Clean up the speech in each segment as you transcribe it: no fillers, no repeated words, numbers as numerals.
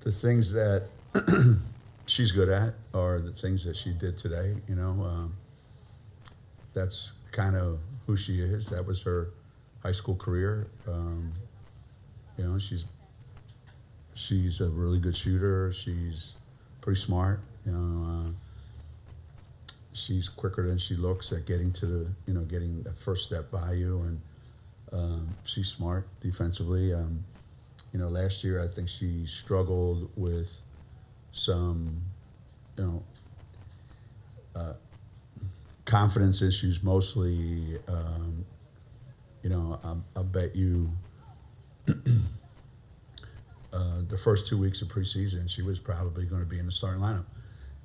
the things that she's good at are the things that she did today. That's kind of who she is. That was her high school career. She's a really good shooter. She's pretty smart. She's quicker than she looks at getting to getting that first step by you, and she's smart defensively. Last year I think she struggled with some, confidence issues mostly. I bet you the first 2 weeks of preseason she was probably going to be in the starting lineup,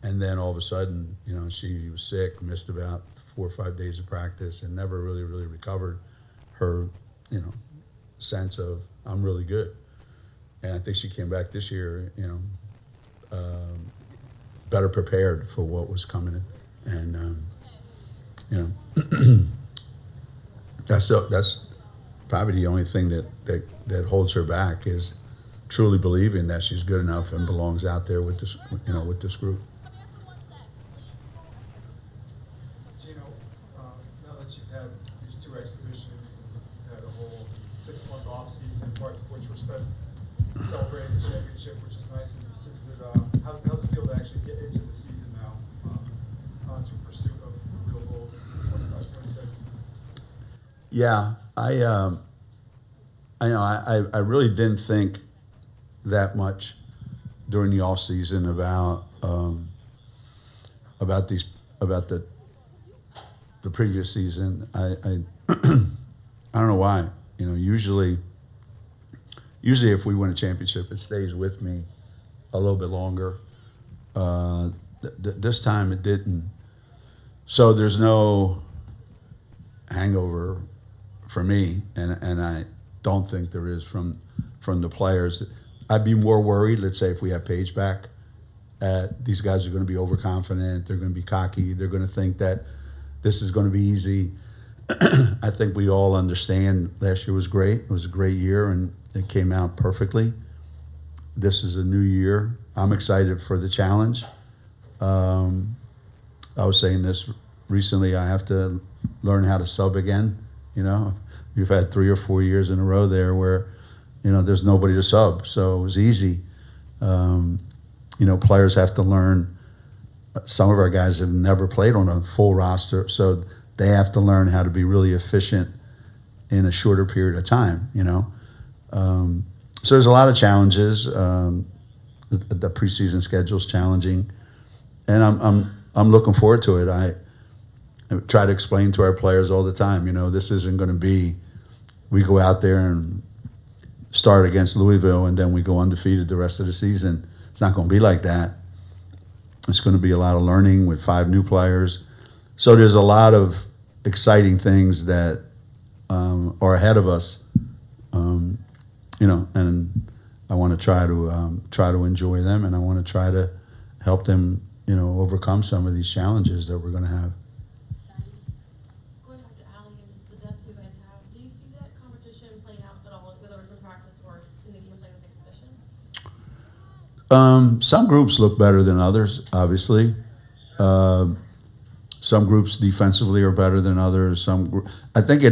and then all of a sudden, she was sick, missed about 4 or 5 days of practice, and never really recovered her, sense of I'm really good. And I think she came back this year, better prepared for what was coming in. And that's probably the only thing that holds her back is truly believing that she's good enough and belongs out there with this group. Geno, now that you've had these 2 exhibitions and you've had a whole 6-month off season, parts of which were spent celebrating the championship, which is nice. How's it feel to actually get into the season now, onto pursuit of real goals, 25-26? Yeah, I really didn't think that much during the off season about the previous season. I I don't know why. Usually if we win a championship, it stays with me a little bit longer. This time it didn't. So there's no hangover for me, and I don't think there is from the players. I'd be more worried, let's say, if we have Paige back, these guys are going to be overconfident, they're going to be cocky, they're going to think that this is going to be easy. I think we all understand last year was great. It was a great year, and it came out perfectly. This is a new year. I'm excited for the challenge. I was saying this recently, I have to learn how to sub again. You've had 3 or 4 years in a row there where, there's nobody to sub. So it was easy. Players have to learn. Some of our guys have never played on a full roster, so they have to learn how to be really efficient in a shorter period of time, So there's a lot of challenges. The preseason schedule is challenging, and I'm looking forward to it. I try to explain to our players all the time, this isn't going to be we go out there and start against Louisville and then we go undefeated the rest of the season. It's not going to be like that. It's going to be a lot of learning with 5 new players. So there's a lot of exciting things that are ahead of us, and I want to try to enjoy them, and I want to try to help them, overcome some of these challenges that we're going to have. Going back to Allie and just the depth you guys have, do you see that competition playing out at all, whether it's in practice or in the games like the exhibition? Some groups look better than others, obviously. Some groups defensively are better than others. I think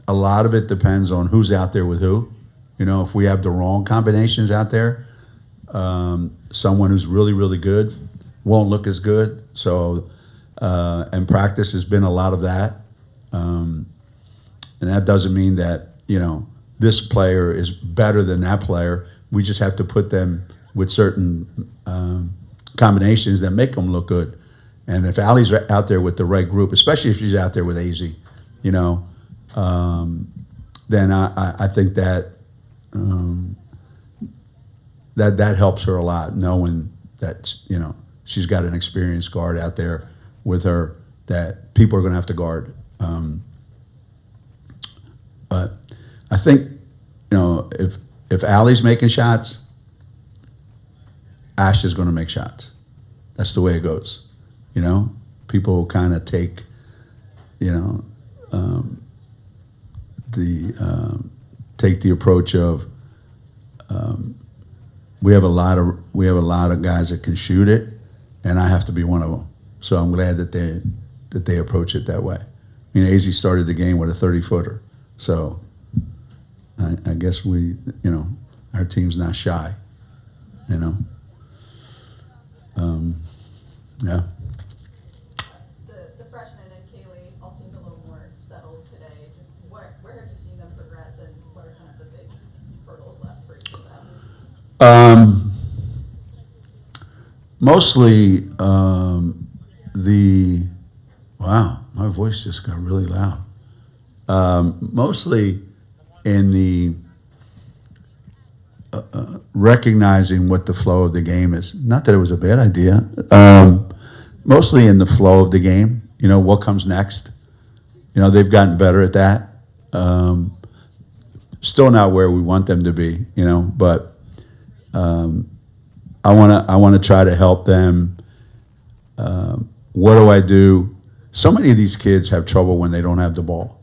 a lot of it depends on who's out there with who. If we have the wrong combinations out there, someone who's really, really good won't look as good. So, and practice has been a lot of that. And that doesn't mean that, this player is better than that player. We just have to put them with certain combinations that make them look good. And if Allie's out there with the right group, especially if she's out there with Azzi, then I think that that helps her a lot, knowing that she's got an experienced guard out there with her that people are going to have to guard. But I think if Allie's making shots, Ash is going to make shots. That's the way it goes. People kind of take take the approach of we have a lot of guys that can shoot it, and I have to be one of them. So I'm glad that they approach it that way. I mean, Azzi started the game with a 30-footer, so I guess our team's not shy. Yeah. The freshmen and Kaylee all seemed a little more settled today. Just where have you seen them progress, and what are kind of the big hurdles left for each of them? Mostly wow, my voice just got really loud. Mostly in the recognizing what the flow of the game is. Not that it was a bad idea. Mostly in the flow of the game. What comes next. They've gotten better at that. Still not where we want them to be. But I want to try to help them. What do I do? So many of these kids have trouble when they don't have the ball.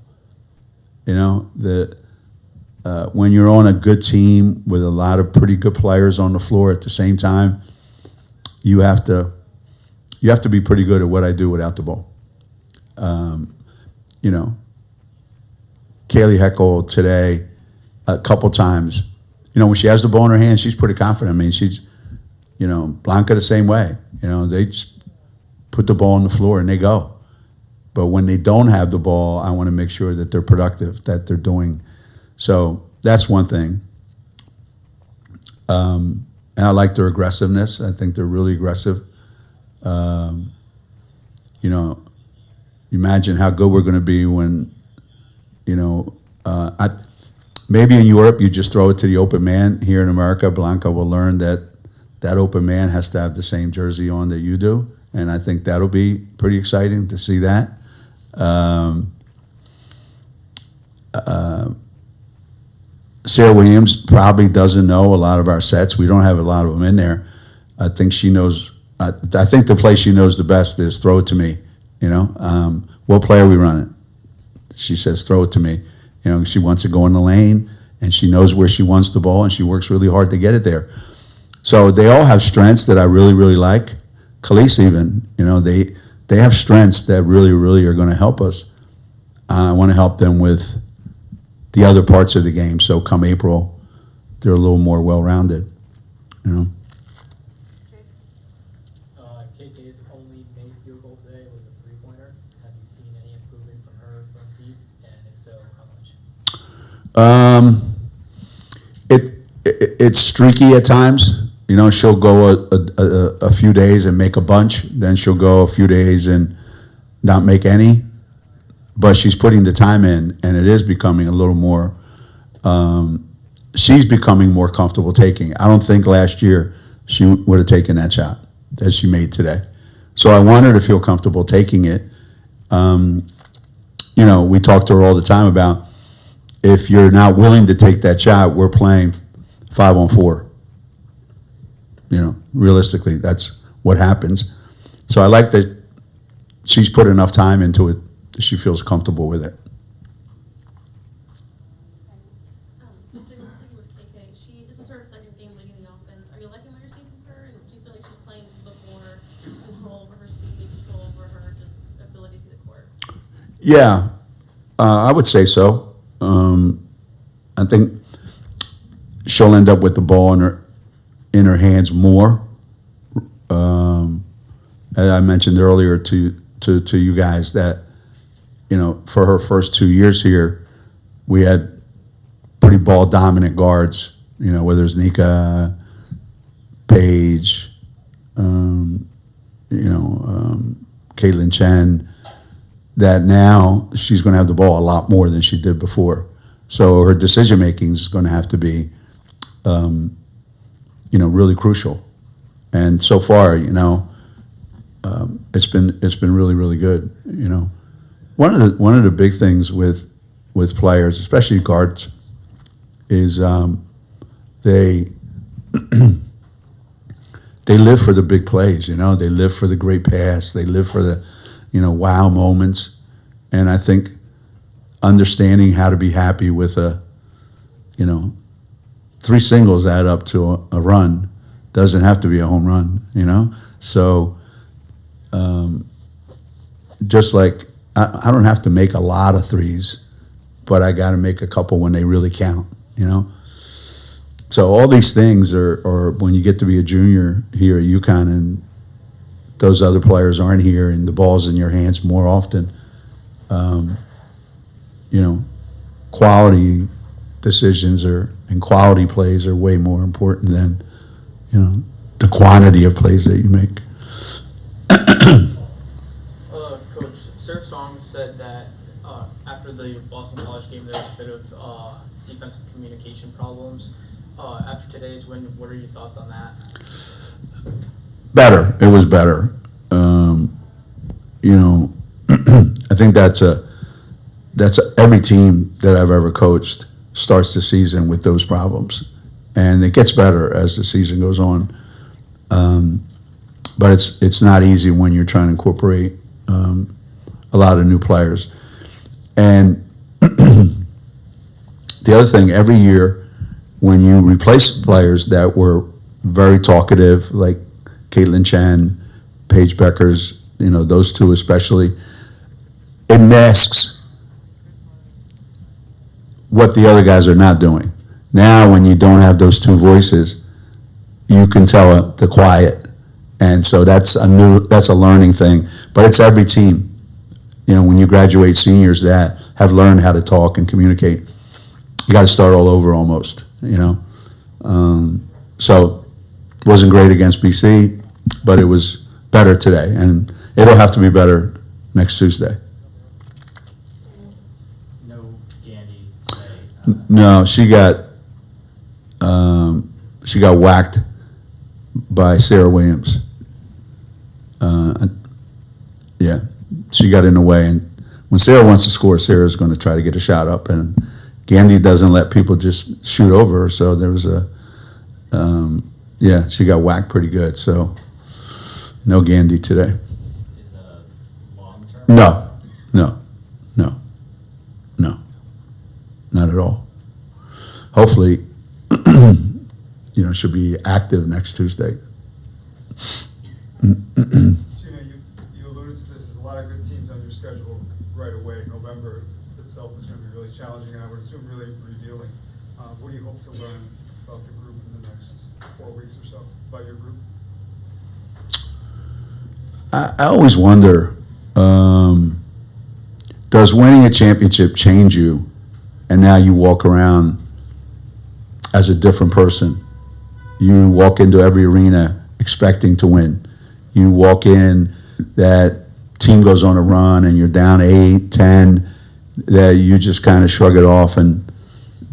When you're on a good team with a lot of pretty good players on the floor at the same time, you have to be pretty good at what I do without the ball. Kaylee Heckel today, a couple times, when she has the ball in her hand, she's pretty confident. I mean, she's, Blanca the same way. They just put the ball on the floor and they go. But when they don't have the ball, I want to make sure that they're productive, that they're doing. So that's one thing. And I like their aggressiveness. I think they're really aggressive. Imagine how good we're going to be when, maybe in Europe you just throw it to the open man. Here in America, Blanca will learn that open man has to have the same jersey on that you do. And I think that'll be pretty exciting to see that. Sarah Williams probably doesn't know a lot of our sets. We don't have a lot of them in there. I think she knows. I think the play she knows the best is throw it to me. What play are we running? She says throw it to me. She wants to go in the lane, and she knows where she wants the ball, and she works really hard to get it there. So they all have strengths that I really, really like. Khalees even, they have strengths that really, really are going to help us. I want to help them with the other parts of the game. So come April, they're a little more well-rounded. KK's only made field goal today was a three-pointer. Have you seen any improvement from her from deep? And if so, how much? It's streaky at times. She'll go a few days and make a bunch. Then she'll go a few days and not make any. But she's putting the time in, and it is becoming a little more. She's becoming more comfortable taking. I don't think last year she would have taken that shot that she made today. So I want her to feel comfortable taking it. We talk to her all the time about if you're not willing to take that shot, we're playing 5-on-4. Realistically, that's what happens. So I like that she's put enough time into it that she feels comfortable with it. Just sticking with KK, this is her second game leading the offense. Are you liking what you're seeing from her? And do you feel like she's playing a bit more control over her speed, control over her just ability to see the court? Yeah, I would say so. I think she'll end up with the ball in her hands more. As I mentioned earlier to you guys that, for her first 2 years here, we had pretty ball dominant guards, whether it's Nika, Paige, Caitlin Chen, that now she's going to have the ball a lot more than she did before. So her decision making is going to have to be, really crucial. And so far, it's been really, really good. One of the big things with players, especially guards, is they live for the big plays. They live for the great pass. They live for the wow moments. And I think understanding how to be happy with 3 singles add up to a run. doesn't have to be a home run, you know? So just like I don't have to make a lot of threes, but I got to make a couple when they really count, you know? So all these things are when you get to be a junior here at UConn and those other players aren't here and the ball's in your hands more often, you know, quality decisions and quality plays are way more important than, you know, the quantity of plays that you make. Coach, Sarah Strong said that after the Boston College game, there was a bit of defensive communication problems. After today's win, what are your thoughts on that? Better. It was better. You know, I think that's every team that I've ever coached starts the season with those problems, and it gets better as the season goes on. But it's not easy when you're trying to incorporate a lot of new players. And the other thing, every year when you replace players that were very talkative, like Caitlin Chan, Paige Beckers, you know, those two especially, it masks what the other guys are not doing. Now, when you don't have those two voices, you can tell they're quiet. And so that's a learning thing. But it's every team. You know, when you graduate seniors that have learned how to talk and communicate, you got to start all over almost, you know. So it wasn't great against BC, but it was better today. And it'll have to be better next Tuesday. No Gandy today. No, she got whacked by Sarah Williams. Yeah, she got in the way, and when Sarah wants to score, Sarah's going to try to get a shot up, and Gandy doesn't let people just shoot over her. So there was she got whacked pretty good. So no Gandy today. Is that a long-term? No, not at all. Hopefully, you know, she'll be active next Tuesday. Geno, you alluded to this. There's a lot of good teams on your schedule right away. November itself is going to be really challenging, and I would assume really revealing. What do you hope to learn about the group in the next 4 weeks or so, about your group? I always wonder, does winning a championship change you, and now you walk around as a different person? You walk into every arena expecting to win. You walk in, that team goes on a run and you're down 8, 10, that you just kind of shrug it off and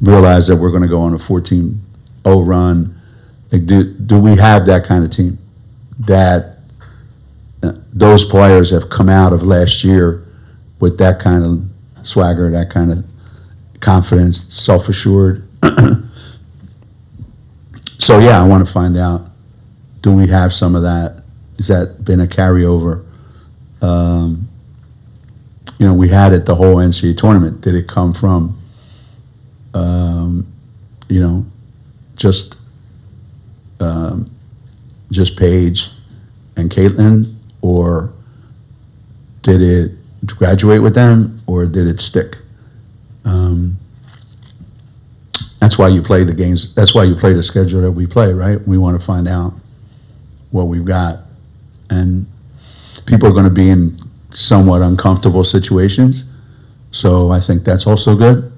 realize that we're going to go on a 14-0 run. Like, do we have that kind of team? That those players have come out of last year with that kind of swagger, that kind of confidence, self-assured. So, yeah, I want to find out, do we have some of that? Has that been a carryover? You know, we had it the whole NCAA tournament. Did it come from, you know, just Paige and Caitlin, or did it graduate with them, or did it stick? That's why you play the games. That's why you play the schedule that we play, right? We want to find out what we've got. And people are going to be in somewhat uncomfortable situations. So I think that's also good.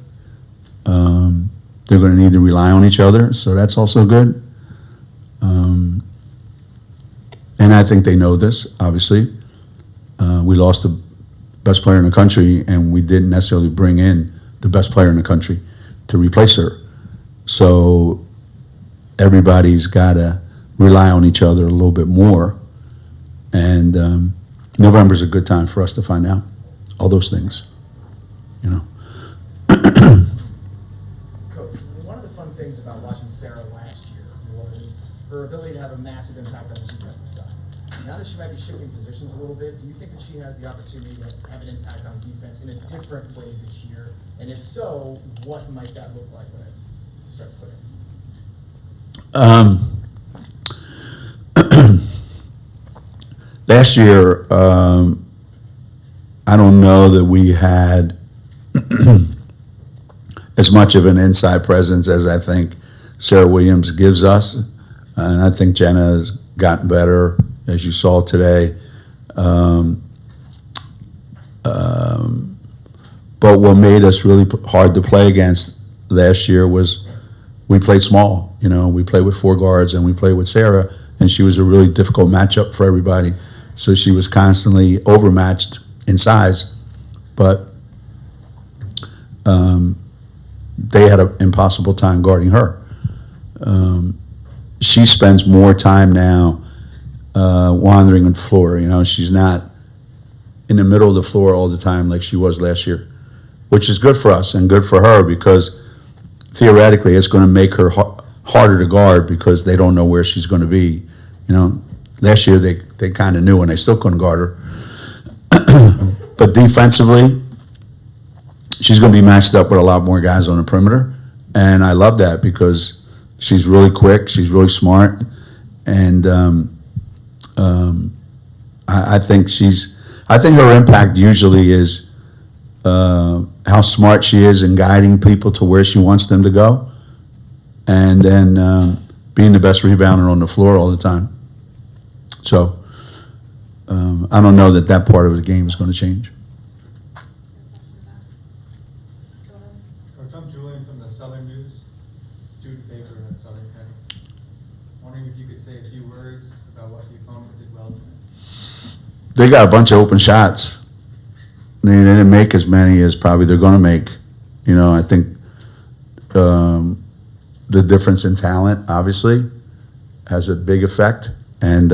They're going to need to rely on each other. So that's also good. And I think they know this, obviously. We lost the best player in the country, and we didn't necessarily bring in the best player in the country to replace her. So everybody's got to rely on each other a little bit more. And November's a good time for us to find out all those things, you know. Coach, one of the fun things about watching Sarah last year was her ability to have a massive impact on the defensive side. Now that she might be shifting positions a little bit, do you think that she has the opportunity to have an impact on defense in a different way this year? And if so, what might that look like when it starts clicking? last year, I don't know that we had as much of an inside presence as I think Sarah Williams gives us. And I think Jenna has gotten better, as you saw today. But what made us really hard to play against last year was we played small. You know, we played with 4 guards and we played with Sarah, and she was a really difficult matchup for everybody. So she was constantly overmatched in size, but they had an impossible time guarding her. She spends more time now wandering on the floor. You know, she's not in the middle of the floor all the time like she was last year, which is good for us and good for her because theoretically it's going to make her harder to guard because they don't know where she's going to be. You know, last year they kind of knew and they still couldn't guard her. But defensively, she's going to be matched up with a lot more guys on the perimeter, and I love that because she's really quick, she's really smart, and I think her impact usually is how smart she is in guiding people to where she wants them to go, and then being the best rebounder on the floor all the time. So I don't know that part of the game is going to change. Coach, I'm Julian from the Southern News, student paper at Southern Connecticut. Wondering if you could say a few words about what UConn did well today. They got a bunch of open shots. They didn't make as many as probably they're going to make. You know, I think the difference in talent obviously has a big effect. And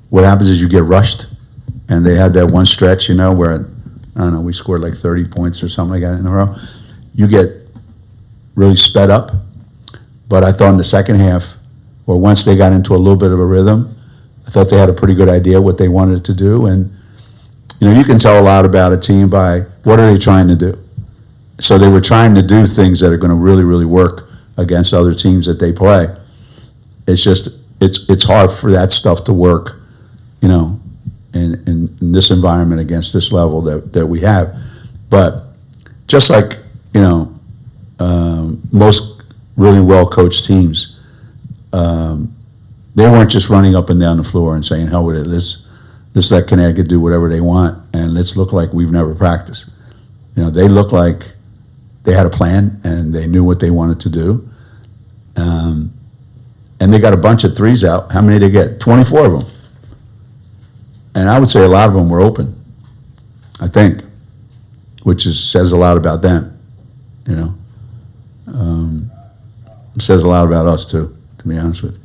what happens is you get rushed. And they had that one stretch, you know, where, I don't know, we scored like 30 points or something like that in a row. You get really sped up. But I thought in the second half, or once they got into a little bit of a rhythm, I thought they had a pretty good idea what they wanted to do. And, you know, you can tell a lot about a team by what are they trying to do. So they were trying to do things that are going to really, really work against other teams that they play. It's just, it's hard for that stuff to work, you know, in this environment against this level that we have. But just like, you know, most really well-coached teams, they weren't just running up and down the floor and saying, hell with it, let's let Connecticut do whatever they want, and let's look like we've never practiced. You know, they looked like they had a plan, and they knew what they wanted to do. And they got a bunch of threes out. How many did they get? 24 of them. And I would say a lot of them were open, I think, which says a lot about them, you know. It says a lot about us, too, to be honest with you.